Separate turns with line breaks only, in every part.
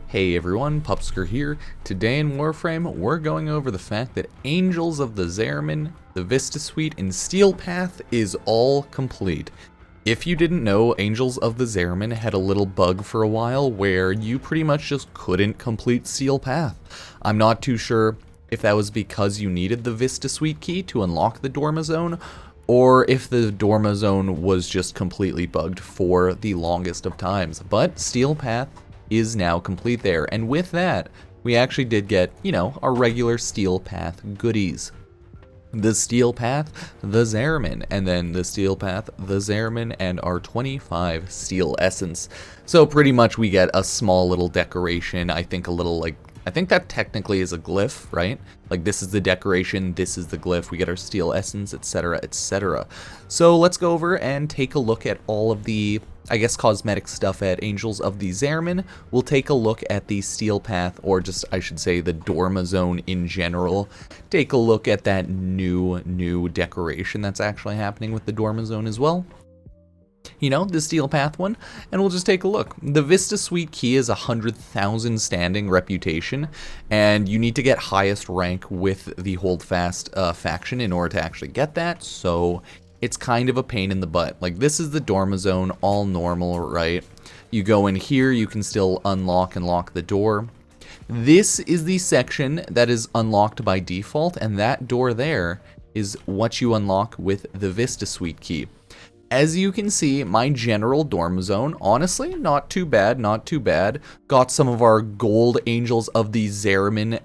Hey everyone, Pupsker here. Today in Warframe, we're going over the fact that Angels of the Zariman, the Vista Suite, and Steel Path is all complete. If you didn't know, Angels of the Zariman had a little bug for a while where you pretty much just couldn't complete Steel Path. I'm not too sure if that was because you needed the Vista Suite key to unlock the Dormizone, or if the Dormizone was just completely bugged for the longest of times. But Steel Path is now complete there, and with that, we actually did get, our regular Steel Path goodies. The Steel Path, the Zariman, and then the Steel Path, the Zariman, and our 25 Steel Essence. So pretty much we get a small little decoration, I think that technically is a glyph, right? Like this is the decoration, this is the glyph, we get our Steel Essence, etc, etc. So let's go over and take a look at all of the, cosmetic stuff at Angels of the Zariman. We'll take a look at the Steel Path, or just, I should say, the Dormizone in general. Take a look at that new decoration that's actually happening with the Dormizone as well. The Steel Path one, and we'll just take a look. The Vista Suite key is 100,000 standing reputation, and you need to get highest rank with the Holdfast faction in order to actually get that, so it's kind of a pain in the butt. Like, this is the Dormizone, all normal, right? You go in here, you can still unlock and lock the door. This is the section that is unlocked by default, and that door there is what you unlock with the Vista Suite key. As you can see, my general Dormizone, honestly, not too bad, not too bad. Got some of our gold Angels of the Zariman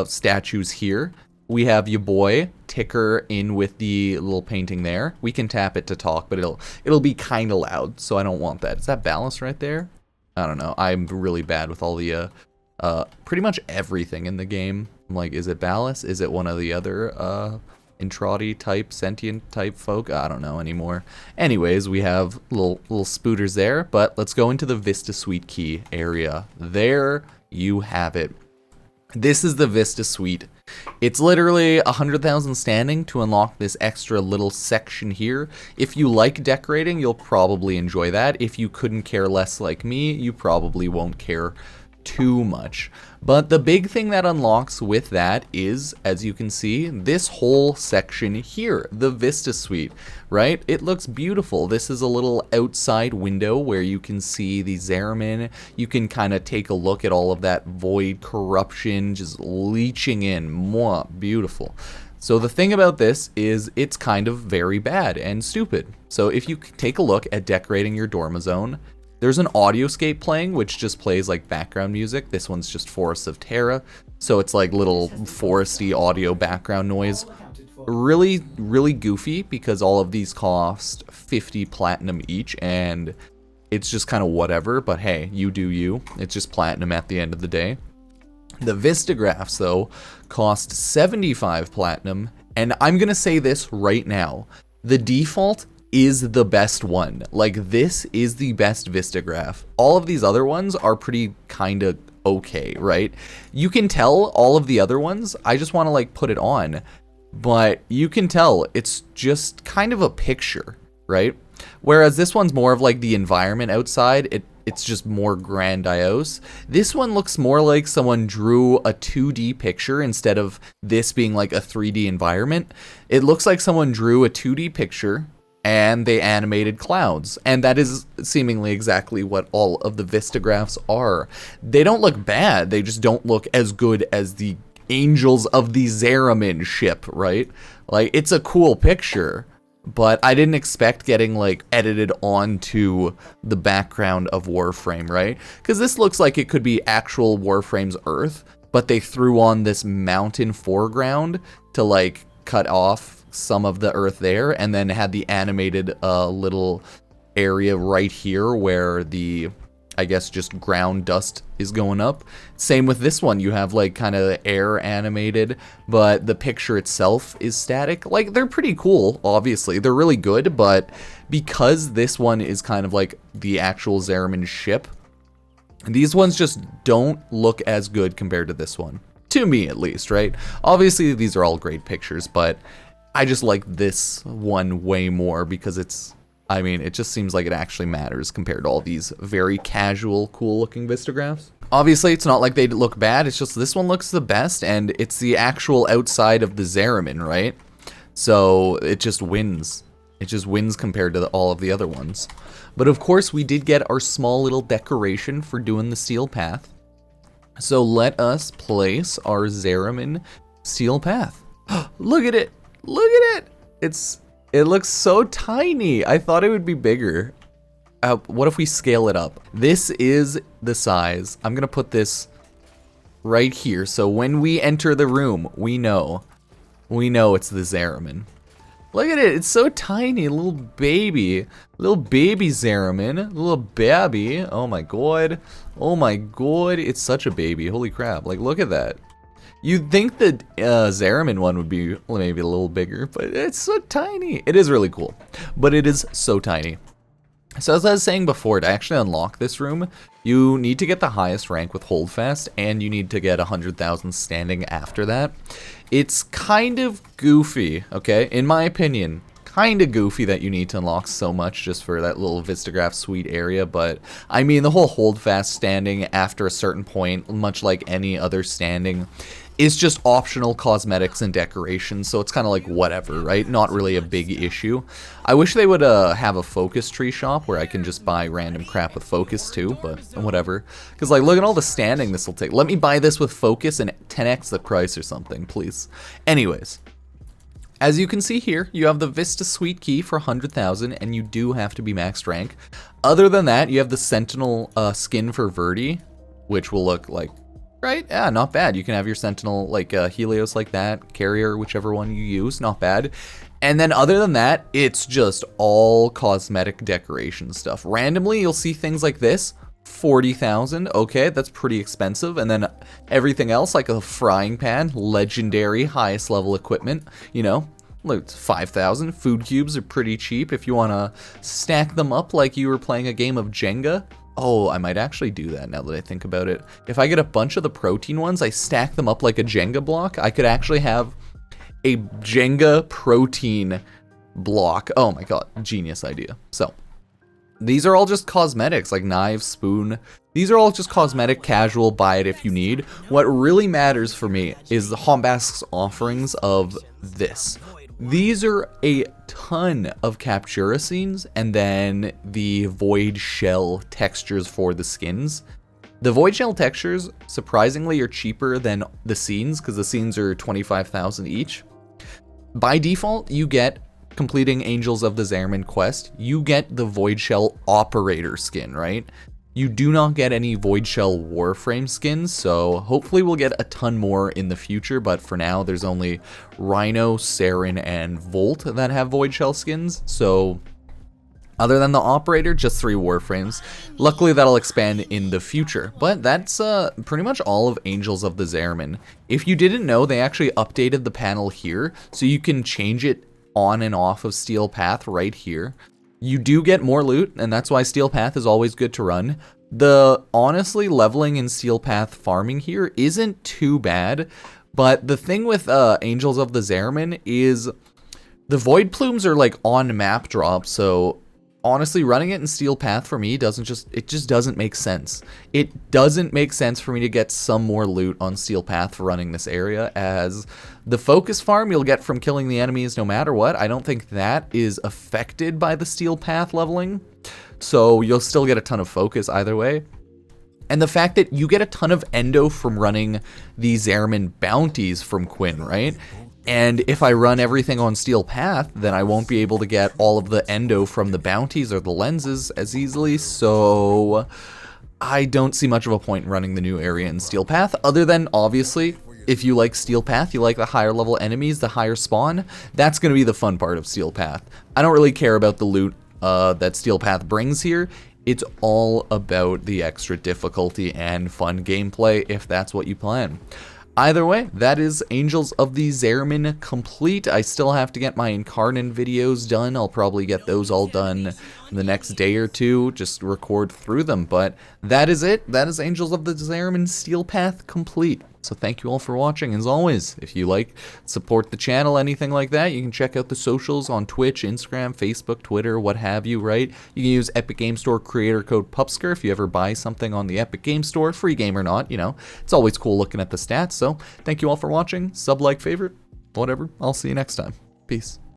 statues here. We have your boy, Ticker, in with the little painting there. We can tap it to talk, but it'll be kind of loud, so I don't want that. Is that Ballast right there? I don't know. I'm really bad with all the, pretty much everything in the game. I'm like, is it Ballast? Is it one of the other, Intrati type, sentient type folk? I don't know anymore. Anyways, we have little spooters there, but let's go into the Vista Suite key area. There you have it. This is the Vista Suite. It's literally 100,000 standing to unlock this extra little section here. If you like decorating, you'll probably enjoy that. If you couldn't care less like me, you probably won't care too much. But the big thing that unlocks with that is, as you can see, this whole section here, the Vista Suite, right? It looks beautiful. This is a little outside window where you can see the Zariman. You can kind of take a look at all of that void corruption just leaching in. Mwah, beautiful. So the thing about this is it's kind of very bad and stupid. So if you take a look at decorating your Dormizone, there's an audioscape playing, which just plays like background music. This one's just Forests of Terra, so it's like little foresty audio background noise. Really goofy, because all of these cost 50 platinum each, and it's just kind of whatever, but hey, you do you. It's just platinum at the end of the day. The Vistagraphs, though, cost 75 platinum, and I'm gonna say this right now. The default is the best one. Like, this is the best Vistagraph. All of these other ones are pretty kind of okay, right? You can tell all of the other ones, I just want to like put it on, but you can tell it's just kind of a picture, right? Whereas this one's more of like the environment outside, it's just more grandiose. This one looks more like someone drew a 2D picture instead of this being like a 3D environment. It looks like someone drew a 2D picture and they animated clouds, and that is seemingly exactly what all of the Vistagraphs are. They don't look bad, they just don't look as good as the Angels of the Zariman ship, right? Like, it's a cool picture, but I didn't expect getting like edited onto the background of Warframe, right? Because this looks like it could be actual Warframe's Earth, but they threw on this mountain foreground to like cut off some of the Earth there, and then had the animated little area right here where the, I guess, just ground dust is going up. Same with this one, you have like kind of air animated, but the picture itself is static. Like, they're pretty cool, obviously. They're really good, but because this one is kind of like the actual Zariman ship, these ones just don't look as good compared to this one. To me, at least, right? Obviously, these are all great pictures, but I just like this one way more because it's, I mean, it just seems like it actually matters compared to all these very casual, cool-looking Vistagraphs. Obviously, it's not like they look bad, it's just this one looks the best, and it's the actual outside of the Zariman, right? So, it just wins. It just wins compared to all of the other ones. But of course, we did get our small little decoration for doing the steel path. So, let us place our Zariman steel path. Look at it! Look at it! It looks so tiny. I thought it would be bigger. What if we scale it up? This is the size. I'm gonna put this right here. So when we enter the room, we know it's the Zariman. Look at it. It's so tiny. Little baby Zariman. Little baby. Oh my god. Oh my god. It's such a baby. Holy crap. Like, look at that. You'd think the Zariman one would be maybe a little bigger, but it's so tiny. It is really cool, but it is so tiny. So as I was saying before, to actually unlock this room, you need to get the highest rank with Holdfast, and you need to get 100,000 standing after that. It's kind of goofy, okay? In my opinion, kind of goofy that you need to unlock so much just for that little Vistagraph suite area, but I mean, the whole Holdfast standing after a certain point, much like any other standing, is just optional cosmetics and decorations, so it's kind of like whatever, right? Not really a big issue. I wish they would have a focus tree shop where I can just buy random crap with focus too, but whatever. Because like, look at all the standing this will take. Let me buy this with focus and 10x the price or something, please. Anyways, as you can see here, you have the Vista Suite key for 100,000, and you do have to be maxed rank. Other than that, you have the Sentinel skin for Verdi, which will look like, right? Yeah, not bad. You can have your Sentinel, like, Helios like that, Carrier, whichever one you use, not bad. And then other than that, it's just all cosmetic decoration stuff. Randomly, you'll see things like this, 40,000, okay, that's pretty expensive. And then everything else, like a frying pan, legendary, highest level equipment, you know, look, 5,000. Food cubes are pretty cheap if you want to stack them up like you were playing a game of Jenga. Oh, I might actually do that now that I think about it. If I get a bunch of the protein ones, I stack them up like a Jenga block, I could actually have a Jenga protein block. Oh my god, genius idea. So, these are all just cosmetics, like knife, spoon. These are all just cosmetic, casual, buy it if you need. What really matters for me is the Hombask's offerings of this. These are a ton of Captura scenes, and then the Void Shell textures for the skins. The Void Shell textures, surprisingly, are cheaper than the scenes, because the scenes are 25,000 each. By default, you get, completing Angels of the Zariman quest, you get the Void Shell Operator skin, right? You do not get any Void Shell Warframe skins, so hopefully we'll get a ton more in the future, but for now there's only Rhino, Saren, and Volt that have Void Shell skins, so other than the Operator, just 3 Warframes. Luckily that'll expand in the future, but that's pretty much all of Angels of the Zariman. If you didn't know, they actually updated the panel here, so you can change it on and off of Steel Path right here. You do get more loot, and that's why Steel Path is always good to run. Honestly, leveling in Steel Path farming here isn't too bad, but the thing with Angels of the Zariman is the Void Plumes are like on map drop, so honestly, running it in Steel Path for me it just doesn't make sense. It doesn't make sense for me to get some more loot on Steel Path for running this area, as the focus farm you'll get from killing the enemies no matter what. I don't think that is affected by the Steel Path leveling, so you'll still get a ton of focus either way. And the fact that you get a ton of endo from running the Zariman bounties from Quinn, right? And if I run everything on Steel Path, then I won't be able to get all of the endo from the bounties or the lenses as easily, so I don't see much of a point in running the new area in Steel Path, other than, obviously, if you like Steel Path, you like the higher level enemies, the higher spawn, that's going to be the fun part of Steel Path. I don't really care about the loot that Steel Path brings here. It's all about the extra difficulty and fun gameplay, if that's what you plan. Either way, that is Angels of the Zariman complete. I still have to get my Incarnate videos done. I'll probably get those all done the next day or two, just record through them. But that is it. That is Angels of the Zariman Steel Path complete. So thank you all for watching. As always, if you like, support the channel, anything like that, you can check out the socials on Twitch, Instagram, Facebook, Twitter, what have you, right? You can use Epic Game Store creator code Pupsker if you ever buy something on the Epic Game Store, free game or not, you know. It's always cool looking at the stats. So thank you all for watching. Sub, like, favorite, whatever. I'll see you next time. Peace.